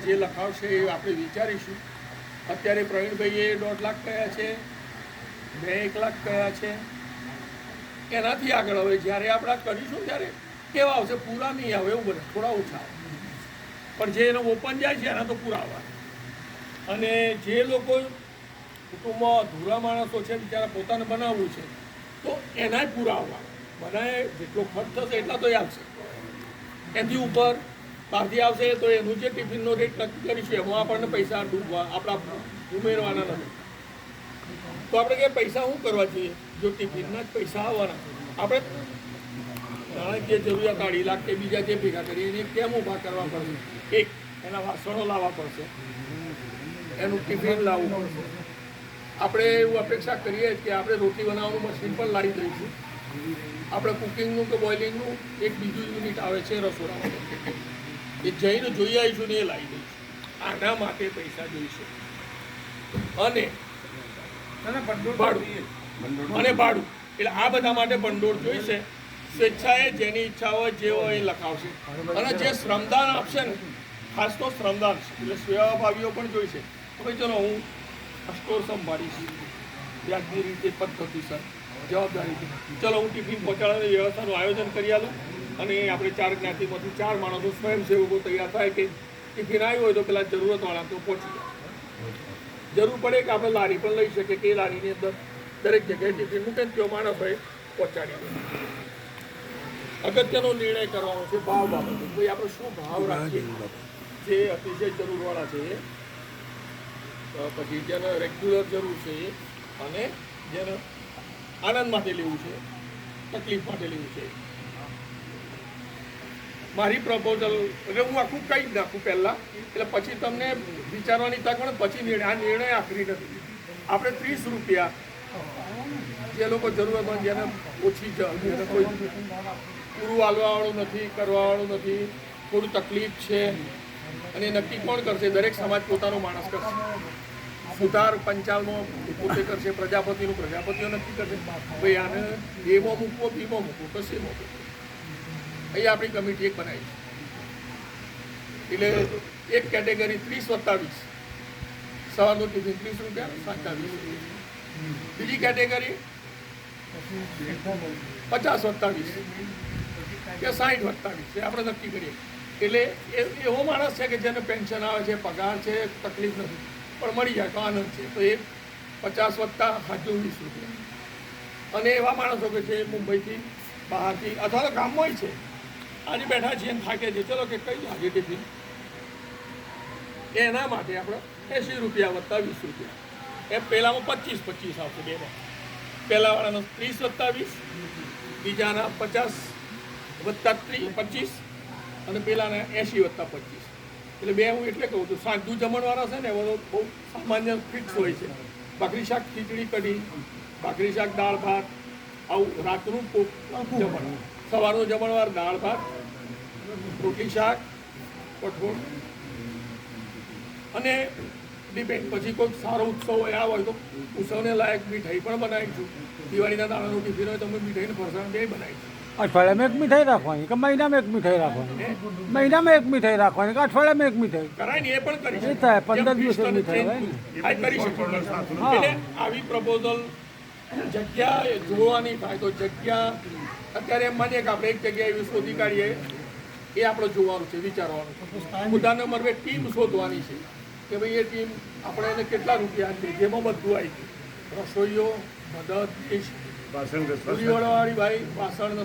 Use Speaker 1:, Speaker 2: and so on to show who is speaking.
Speaker 1: જે લખાવશે એ આપણે વિચારીશું. અત્યારે પ્રવીણભાઈએ 1.5 લાખ કયા છે, મેં 1 લાખ કયા છે. એનાથી આગળ હવે જ્યારે આપણે કરીશું ત્યારે કેવા આવશે, પૂરા નહીં આવે એવું બને, થોડા ઓછા આવે. પણ જે એનો ઓપન જાય છે એના તો પૂરા આવવા. અને જે લોકો કુટુંબમાં અધૂરા માણસો છે, બિચારા પોતાને બનાવવું છે, તો એનાય પૂરા આવવા. બનાવે જેટલો ખર્ચ થશે એટલા તો આવશે. એથી ઉપર બહારથી આવશે તો એનું જે ટિફિનનો રેટ નક્કી કરીશું એમાં આપણને પૈસા ડૂબવા આપણા ઉમેરવાના નથી. તો આપણે કે પૈસા શું કરવા જોઈએ, જો ટિફિનના જ પૈસા આવવાના. આપણે નાણાકીય જરૂરિયાત 2.5 લાખ કે બીજા જે ભેગા કરીએ એને કેમ ઊભા કરવા પડશે? એક, એના વાસણો લાવવા પડશે, એનું ટિફિન લાવવું પડશે. આપણે એવું અપેક્ષા કરીએ કે આપણે રોટી બનાવવાનું મશીન પણ લાવી દઈશું. આપણે કુકિંગનું કે બોઇલિંગનું એક બીજું યુનિટ આવે છે રસોડામાં, એ જઈને જોઈ આવીશું ને એ લાવી દઈશું. આના માટે પૈસા જોઈશે. અને ભાડું એટલે આ બધા માટે ભંડોળ જોઈશે. સ્વેચ્છાએ જેની ઈચ્છા હોય જે હોય એ લખાવશે. અને જે શ્રમદાન આપશે ને, ખાસ તો શ્રમદાન એટલે સેવાભાવીઓ પણ જોઈશે. તો ભાઈ ચલો હું સ્ટોર સંભાળીશ વ્યાજની રીતે, પદ્ધતિસર, જવાબદારીથી. ચલો હું ટિફિન પહોંચાડવાની વ્યવસ્થાનું આયોજન કરી આલું. અને આપણે 4 જ્ઞાતિમાંથી 4 માણસો સ્વયંસેવકો તૈયાર થાય કે ટિફિન આવ્યું હોય તો પેલા જરૂરતવાળા તો પહોંચી જાય. જરૂર પડે કે આપણે લારી પણ લઈ શકીએ કે એ લારીની અંદર દરેક જગ્યાએ ટિફિન મૂકે તેઓ માણસ હોય પહોંચાડી દે. અગત્યનો નિર્ણય કરવાનો છે ભાવ બાબતે. ભાઈ આપણે શું ભાવ રાખીએ, જે અતિશય જરૂરવાળા છે, પછી જેને રેગ્યુલર જરૂર છે, અને જેને આનંદ માટે લેવું છે, તકલીફ માટે લેવું છે. મારી પ્રપોઝલ એટલે હું આખું કહી જ નાખું પહેલાં, એટલે પછી તમને વિચારવાની તક મળે, પછી નિર્ણય. આ નિર્ણય આખરી નથી. આપણે 30 રૂપિયા જે લોકો જરૂરતમંદ, જેને ઓછી જેને કોઈ પૂરું હાલવાવાળું નથી, કરવાવાળું નથી, થોડું તકલીફ છે, અને નક્કી કોણ કરશે? દરેક સમાજ પોતાનો માણસ કરશે. સુધાર પંચાલમાં પોતે કરશે, પ્રજાપતિનું પ્રજાપતિઓ નક્કી કરશે. ભાઈ આને એમાં મૂકવો, બીમાં મૂકવો, કશે મૂકવો. અહીં આપણી કમિટી એક બનાવી છે. એટલે એક કેટેગરી 30+20, સવારનું ટિફિન 30 રૂપિયા, સાંજના 20 રૂપિયા. બીજી કેટેગરી 50+20 કે 60+20 આપણે નક્કી કરીએ. એટલે એવો માણસ છે કે જેને પેન્શન આવે છે, પગાર છે, તકલીફ નથી, પણ મળી જાય તો આનંદ છે. તો એ 50+20 રૂપિયા. અને એવા માણસો કે છે મુંબઈથી, બહારથી, અથવા તો ગામમાં છે, આજે બેઠા છીએ થાકે છે, ચલો કે કઈ આજે ટિફિન, એના માટે આપણે 80 રૂપિયા + 20 રૂપિયા. એ પહેલાંમાં 25 આવશે. બેમાં પહેલાંવાળાનો 30+20, બીજાના 50+25, અને પેલાના 80+25. એટલે બે હું એટલે કહું છું, સાંજનું જમણવાળા છે ને એમાં બહુ સામાન્ય ફિક્સ હોય છે. ભાખરી શાક, ખીચડી, કઢી, ભાખરી શાક, દાળ ભાત, આવું રાતનું જમણ. સવારનું જમણવાર દાળ ભાત, રોટલી શાક, કઠોળ, અને ડિપેન્ડ. પછી કોઈ સારો ઉત્સવ હોય, આ હોય તો ઉત્સવને લાયક મીઠાઈ પણ બનાવીશું. દિવાળીના દાણાનું ટિફિન હોય તો અમે મીઠાઈને ફરસાણ બે બનાવીશું.
Speaker 2: અઠવાડિયામાં એક મીઠાઈ રાખવાની કે મહિનામાં એક મીઠાઈ રાખવાની? મહિનામાં એક મીઠાઈ રાખવાની કે અઠવાડિયામાં એક મીઠાઈ?
Speaker 1: કરાય ને, એ પણ કરી
Speaker 2: એ થાય 15 દિવસે મીઠાઈ હોય ને.
Speaker 1: કરી શકીએ. એટલે આવી પ્રપોઝલ જગ્યા જોવાની થાય તો જગ્યા અત્યારે એમ માનીએ કે આપણે એક જગ્યાએ એવી શોધી કાઢીએ, એ આપણે જોવાનું છે, વિચારવાનું છે. મુદ્દા નંબર 2 ટીમ શોધવાની છે કે ભાઈ એ ટીમ આપણે એને કેટલા રૂપિયા છે, જેમાં બધું આવી ગયું. રસોઈઓ, મદદ, વાળી ભાઈ વાસણનો